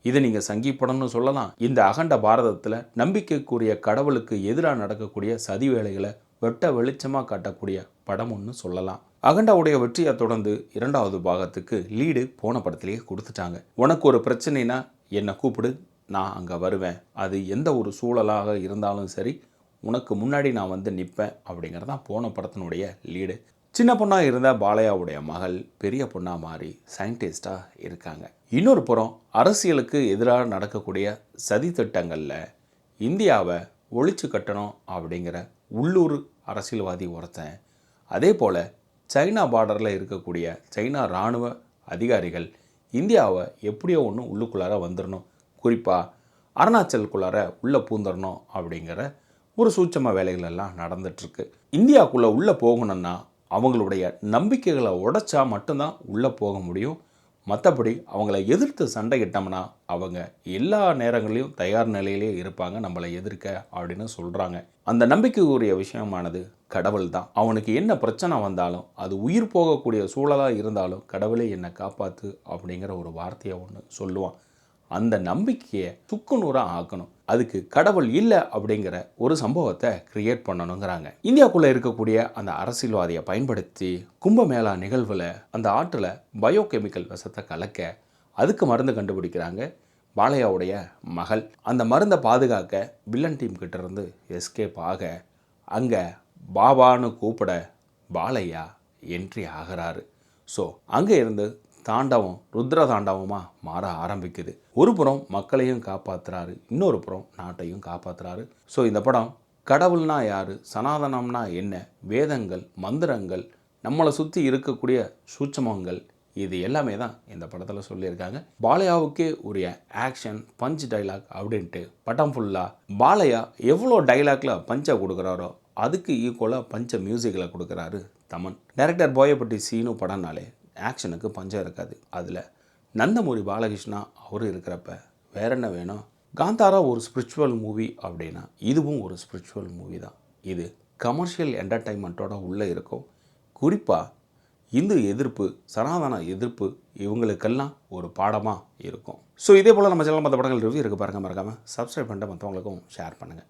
இதை நீங்கள் சங்கி படம்னு சொல்லலாம். இந்த அகண்ட பாரதத்தில் நம்பிக்கைக்குரிய கடவுளுக்கு எதிராக நடக்கக்கூடிய சதி வேலைகளை வெட்ட வெளிச்சமாக காட்டக்கூடிய படம் ஒன்று சொல்லலாம். அகண்டாவுடைய வெற்றியை தொடர்ந்து 2வது பாகத்துக்கு லீடு போன படத்திலேயே கொடுத்துட்டாங்க. உனக்கு ஒரு பிரச்சனைனா என்னை கூப்பிடு, நான் அங்கே வருவேன். அது எந்த ஒரு சூழலாக இருந்தாலும் சரி, உனக்கு முன்னாடி நான் வந்து நிற்பேன் அப்படிங்கிறதான் போன படத்தினுடைய லீடு. சின்ன பொண்ணாக இருந்த பாலையாவுடைய மகள் பெரிய பொண்ணாக மாறி சயின்டிஸ்டாக இருக்காங்க. இன்னொரு புறம் அரசியலுக்கு எதிராக நடக்கக்கூடிய சதி திட்டங்களில் இந்தியாவை ஒழிச்சு கட்டணும் அப்படிங்கிற உள்ளூர் அரசியல்வாதி ஒருத்தன், அதே போல் சைனா பார்டரில் இருக்கக்கூடிய சைனா இராணுவ அதிகாரிகள் இந்தியாவை எப்படியோ ஒன்று உள்ளுக்குள்ளார வந்துடணும், குறிப்பாக அருணாச்சலுக்குள்ளார உள்ளே பூந்துடணும் அப்படிங்கிற ஒரு சூட்சம வேலைகள் எல்லாம் நடந்துட்டுருக்கு. இந்தியாவுக்குள்ளே உள்ளே போகணுன்னா அவங்களுடைய நம்பிக்கைகளை உடைச்சா மட்டும்தான் உள்ளே போக முடியும். மற்றபடி அவங்கள எதிர்த்து சண்டையிட்டோம்னா அவங்க எல்லா நேரங்களையும் தயார் நிலையிலே இருப்பாங்க நம்மளை எதிர்க்க அப்படின்னு சொல்கிறாங்க. அந்த நம்பிக்கைக்குரிய விஷயமானது கடவுள் தான். அவனுக்கு என்ன பிரச்சனை வந்தாலும், அது உயிர் போகக்கூடிய சூழலாக இருந்தாலும், கடவுளே என்னை காப்பாற்று அப்படிங்கிற ஒரு வார்த்தையை ஒன்று சொல்லுவான். அந்த நம்பிக்கையை சுக்குநூறாக ஆக்கணும். அதுக்கு கடவுள் இல்லை அப்படிங்கிற ஒரு சம்பவத்தை கிரியேட் பண்ணணுங்கிறாங்க. இந்தியாவுக்குள்ளே இருக்கக்கூடிய அந்த அரசியல்வாதியை பயன்படுத்தி கும்பமேளா நிகழ்வில் அந்த ஆற்றில் பயோகெமிக்கல் விஷத்தை கலக்க அதுக்கு மருந்து கண்டுபிடிக்கிறாங்க பாலையாவுடைய மகள். அந்த மருந்தை பாதுகாக்க வில்லன் டீம் கிட்டேருந்து எஸ்கேப் ஆக அங்கே பாபான்னு கூப்பிட பாலையா என்ட்ரி ஆகிறாரு. ஸோ அங்கே இருந்து தாண்டவம் ருத்ர தாண்டவமாக மாற ஆரம்பிக்குது. ஒரு புறம் மக்களையும் காப்பாற்றுறாரு, இன்னொரு புறம் நாட்டையும் காப்பாற்றுறாரு. ஸோ இந்த படம் கடவுள்னா யார், சனாதனம்னா என்ன, வேதங்கள், மந்திரங்கள், நம்மளை சுற்றி இருக்கக்கூடிய சூட்சமங்கள், இது எல்லாமே தான் இந்த படத்தில் சொல்லியிருக்காங்க. பாலையாவுக்கே உரிய ஆக்ஷன் பஞ்ச் டைலாக் அப்படின்ட்டு படம் ஃபுல்லாக பாலையா எவ்வளோ டைலாக்ல பஞ்சை கொடுக்குறாரோ அதுக்கு ஈக்குவலாக பஞ்ச மியூசிக்கில் கொடுக்குறாரு தமன். டைரக்டர் போயப்பட்டி சீனு படம்னாலே ஆக்ஷனுக்கு பஞ்சம் இருக்காது. அதில் நந்தமூரி பாலகிருஷ்ணா அவர் இருக்கிறப்ப வேற என்ன வேணும். காந்தாரா ஒரு ஸ்பிரிச்சுவல் மூவி அப்படின்னா இதுவும் ஒரு ஸ்பிரிச்சுவல் மூவி தான். இது கமர்ஷியல் என்டர்டைன்மெண்ட்டோட உள்ளே இருக்கும். குறிப்பாக இந்து எதிர்ப்பு, சனாதன எதிர்ப்பு இவங்களுக்கெல்லாம் ஒரு பாடமாக இருக்கும். ஸோ இதே போல் நம்ம சேனல் மற்ற படங்கள் ரிவ்யூ இருக்குது பாருங்கள். மறக்காமல் சப்ஸ்கிரைப் பண்ணிட்டு மற்றவங்களுக்கும் ஷேர் பண்ணுங்கள்.